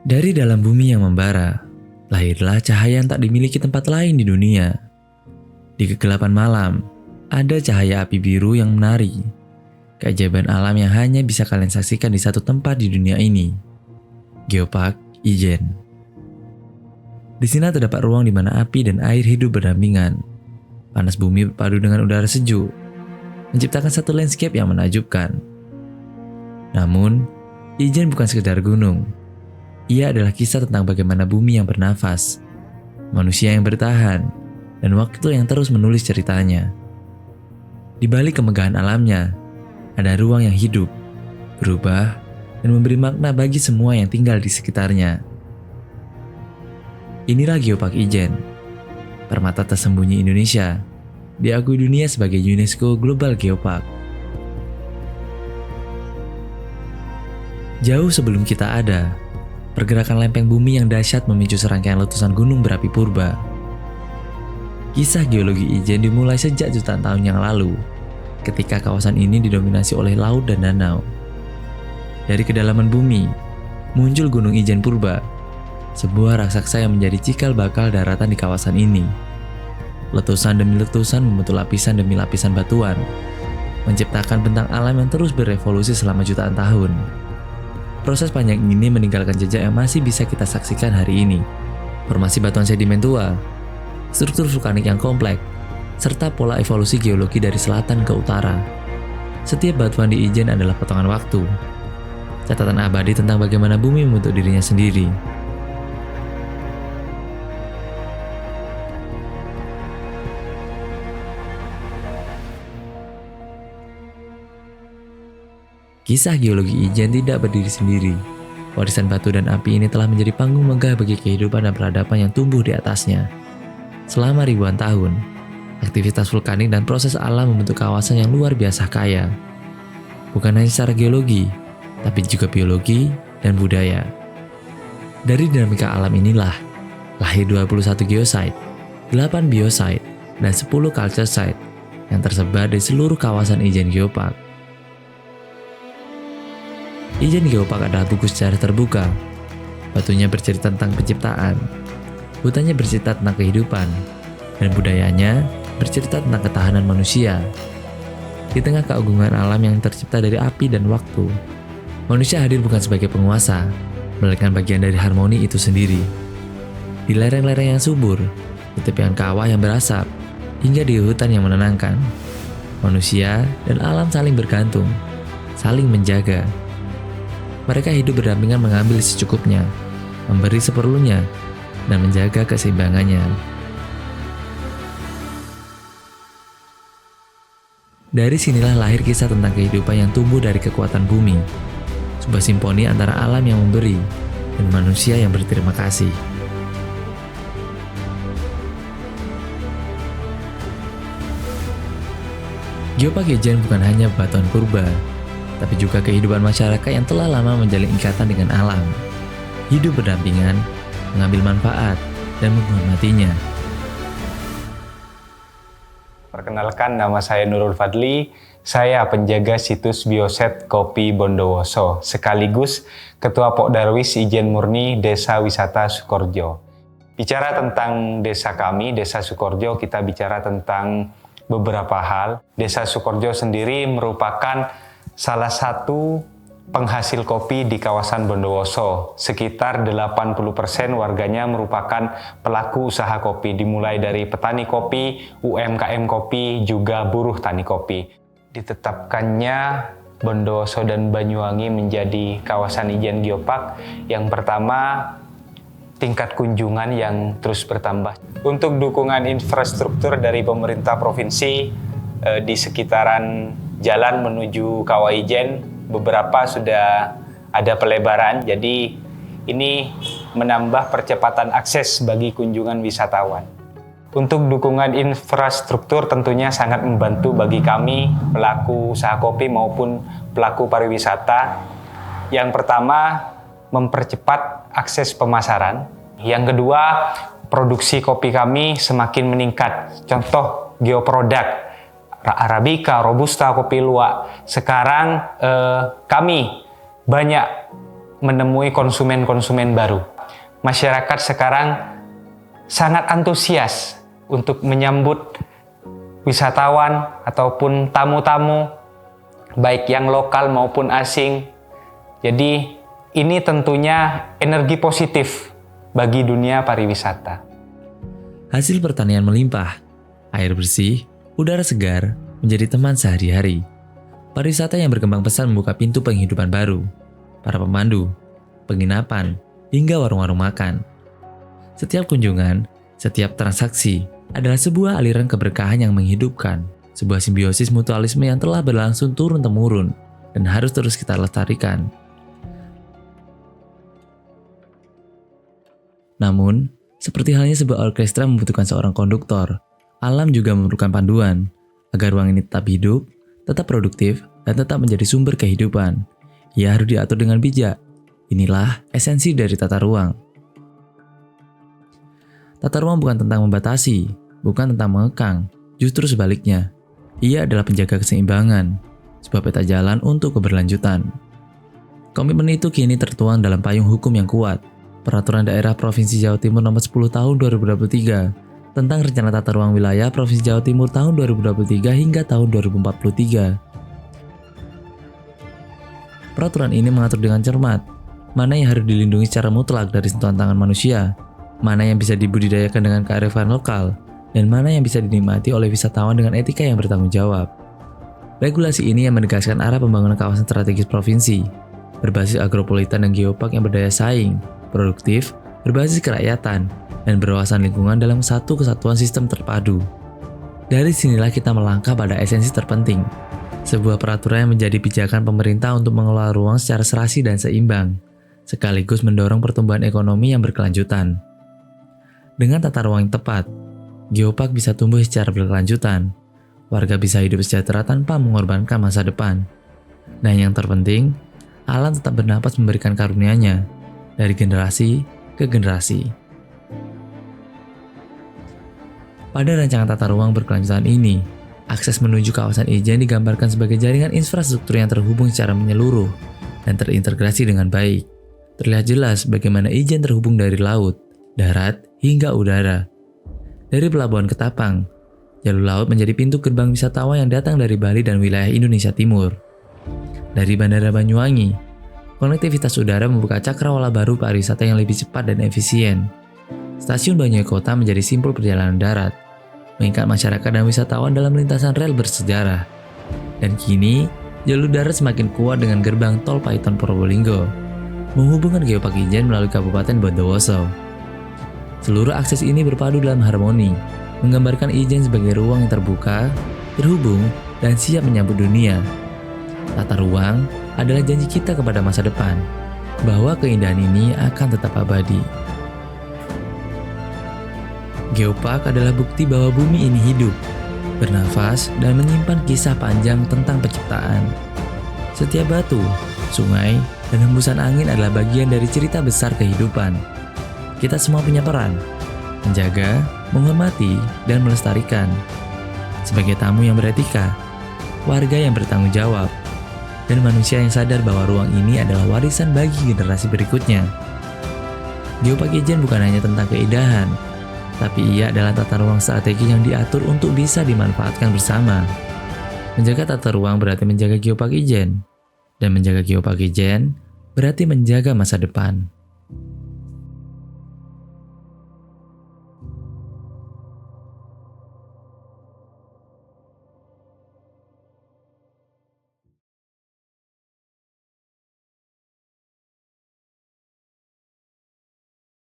Dari dalam bumi yang membara, lahirlah cahaya yang tak dimiliki tempat lain di dunia. Di kegelapan malam, ada cahaya api biru yang menari. Keajaiban alam yang hanya bisa kalian saksikan di satu tempat di dunia ini. Geopark Ijen. Di sini terdapat ruang di mana api dan air hidup berdampingan. Panas bumi berpadu dengan udara sejuk, menciptakan satu landscape yang menakjubkan. Namun, Ijen bukan sekedar gunung. Ia adalah kisah tentang bagaimana bumi yang bernafas, manusia yang bertahan, dan waktu yang terus menulis ceritanya. Di balik kemegahan alamnya, ada ruang yang hidup, berubah, dan memberi makna bagi semua yang tinggal di sekitarnya. Inilah Geopark Ijen, permata tersembunyi Indonesia, diakui dunia sebagai UNESCO Global Geopark. Jauh sebelum kita ada, pergerakan lempeng bumi yang dahsyat memicu serangkaian letusan gunung berapi purba. Kisah geologi Ijen dimulai sejak jutaan tahun yang lalu, ketika kawasan ini didominasi oleh laut dan danau. Dari kedalaman bumi, muncul Gunung Ijen Purba, sebuah raksasa yang menjadi cikal bakal daratan di kawasan ini. Letusan demi letusan membentuk lapisan demi lapisan batuan, menciptakan bentang alam yang terus berevolusi selama jutaan tahun. Proses panjang ini meninggalkan jejak yang masih bisa kita saksikan hari ini. Formasi batuan sedimen tua, struktur vulkanik yang kompleks, serta pola evolusi geologi dari selatan ke utara. Setiap batuan di Ijen adalah potongan waktu, catatan abadi tentang bagaimana bumi membentuk dirinya sendiri. Kisah geologi Ijen tidak berdiri sendiri. Warisan batu dan api ini telah menjadi panggung megah bagi kehidupan dan peradaban yang tumbuh di atasnya. Selama ribuan tahun, aktivitas vulkanik dan proses alam membentuk kawasan yang luar biasa kaya. Bukan hanya secara geologi, tapi juga biologi dan budaya. Dari dinamika alam inilah, lahir 21 geosite, 8 biosite, dan 10 culture site yang tersebar di seluruh kawasan Ijen Geopark. Ijen Geopark adalah buku sejarah terbuka. Batunya bercerita tentang penciptaan, hutannya bercerita tentang kehidupan, dan budayanya bercerita tentang ketahanan manusia. Di tengah keagungan alam yang tercipta dari api dan waktu, manusia hadir bukan sebagai penguasa, melainkan bagian dari harmoni itu sendiri. Di lereng-lereng yang subur, di tepian kawah yang berasap, hingga di hutan yang menenangkan, manusia dan alam saling bergantung, saling menjaga. Mereka hidup berdampingan, mengambil secukupnya, memberi seperlunya, dan menjaga keseimbangannya. Dari sinilah lahir kisah tentang kehidupan yang tumbuh dari kekuatan bumi, sebuah simfoni antara alam yang memberi dan manusia yang berterima kasih. Geopark Ijen bukan hanya batuan purba, tapi juga kehidupan masyarakat yang telah lama menjalin ikatan dengan alam, hidup berdampingan, mengambil manfaat, dan menghormatinya. Perkenalkan, nama saya Nurul Fadli, saya penjaga situs Bioset Kopi Bondowoso, sekaligus Ketua Pok Darwis Ijen Murni Desa Wisata Sukorjo. Bicara tentang desa kami, Desa Sukorjo, kita bicara tentang beberapa hal. Desa Sukorjo sendiri merupakan salah satu penghasil kopi di kawasan Bondowoso. Sekitar 80% warganya merupakan pelaku usaha kopi, dimulai dari petani kopi, UMKM kopi, juga buruh tani kopi. Ditetapkannya Bondowoso dan Banyuwangi menjadi kawasan Ijen Geopark, yang pertama, tingkat kunjungan yang terus bertambah. Untuk dukungan infrastruktur dari pemerintah provinsi di sekitaran jalan menuju Kawah Ijen, beberapa sudah ada pelebaran, jadi ini menambah percepatan akses bagi kunjungan wisatawan. Untuk dukungan infrastruktur tentunya sangat membantu bagi kami, pelaku usaha kopi maupun pelaku pariwisata. Yang pertama, mempercepat akses pemasaran. Yang kedua, produksi kopi kami semakin meningkat. Contoh geoproduk, Arabica, Robusta, kopi luwak. Sekarang kami banyak menemui konsumen-konsumen baru. Masyarakat sekarang sangat antusias untuk menyambut wisatawan ataupun tamu-tamu, baik yang lokal maupun asing. Jadi ini tentunya energi positif bagi dunia pariwisata. Hasil pertanian melimpah, air bersih, udara segar menjadi teman sehari-hari. Pariwisata yang berkembang pesat membuka pintu penghidupan baru, para pemandu, penginapan, hingga warung-warung makan. Setiap kunjungan, setiap transaksi adalah sebuah aliran keberkahan yang menghidupkan, sebuah simbiosis mutualisme yang telah berlangsung turun-temurun dan harus terus kita lestarikan. Namun, seperti halnya sebuah orkestra membutuhkan seorang konduktor, alam juga memerlukan panduan agar ruang ini tetap hidup, tetap produktif, dan tetap menjadi sumber kehidupan. Ia harus diatur dengan bijak. Inilah esensi dari tata ruang. Tata ruang bukan tentang membatasi, bukan tentang mengekang, justru sebaliknya. Ia adalah penjaga keseimbangan, sebuah peta jalan untuk keberlanjutan. Komitmen itu kini tertuang dalam payung hukum yang kuat, Peraturan Daerah Provinsi Jawa Timur Nomor 10 Tahun 2023 tentang Rencana Tata Ruang Wilayah Provinsi Jawa Timur tahun 2023 hingga tahun 2043. Peraturan ini mengatur dengan cermat mana yang harus dilindungi secara mutlak dari sentuhan tangan manusia, mana yang bisa dibudidayakan dengan kearifan lokal, dan mana yang bisa dinikmati oleh wisatawan dengan etika yang bertanggung jawab. Regulasi ini yang menegaskan arah pembangunan kawasan strategis provinsi, berbasis agropolitan dan geopark yang berdaya saing, produktif, berbasis kerakyatan, dan berwawasan lingkungan dalam satu kesatuan sistem terpadu. Dari sinilah kita melangkah pada esensi terpenting, sebuah peraturan yang menjadi pijakan pemerintah untuk mengelola ruang secara serasi dan seimbang, sekaligus mendorong pertumbuhan ekonomi yang berkelanjutan. Dengan tata ruang yang tepat, geopark bisa tumbuh secara berkelanjutan, warga bisa hidup sejahtera tanpa mengorbankan masa depan. Dan yang terpenting, alam tetap bernapas memberikan karunia-Nya dari generasi ke generasi. Pada rancangan tata ruang berkelanjutan ini, akses menuju kawasan Ijen digambarkan sebagai jaringan infrastruktur yang terhubung secara menyeluruh dan terintegrasi dengan baik. Terlihat jelas bagaimana Ijen terhubung dari laut, darat, hingga udara. Dari pelabuhan Ketapang, jalur laut menjadi pintu gerbang wisatawan yang datang dari Bali dan wilayah Indonesia Timur. Dari Bandara Banyuwangi, konektivitas udara membuka cakrawala baru pariwisata yang lebih cepat dan efisien. Stasiun Banyuwangi Kota menjadi simpul perjalanan darat, mengikat masyarakat dan wisatawan dalam lintasan rel bersejarah. Dan kini, jalur darat semakin kuat dengan gerbang tol Paiton Probolinggo, menghubungkan Geopark Ijen melalui Kabupaten Bondowoso. Seluruh akses ini berpadu dalam harmoni, menggambarkan Ijen sebagai ruang yang terbuka, terhubung, dan siap menyambut dunia. Tata ruang adalah janji kita kepada masa depan, bahwa keindahan ini akan tetap abadi. Geopark adalah bukti bahwa bumi ini hidup, bernafas, dan menyimpan kisah panjang tentang penciptaan. Setiap batu, sungai, dan hembusan angin adalah bagian dari cerita besar kehidupan. Kita semua punya peran, menjaga, menghormati, dan melestarikan. Sebagai tamu yang beretika, warga yang bertanggung jawab, dan manusia yang sadar bahwa ruang ini adalah warisan bagi generasi berikutnya. Geopark Ijen bukan hanya tentang keindahan, tapi ia adalah tata ruang strategi yang diatur untuk bisa dimanfaatkan bersama. Menjaga tata ruang berarti menjaga Geopark Ijen, dan menjaga Geopark Ijen berarti menjaga masa depan.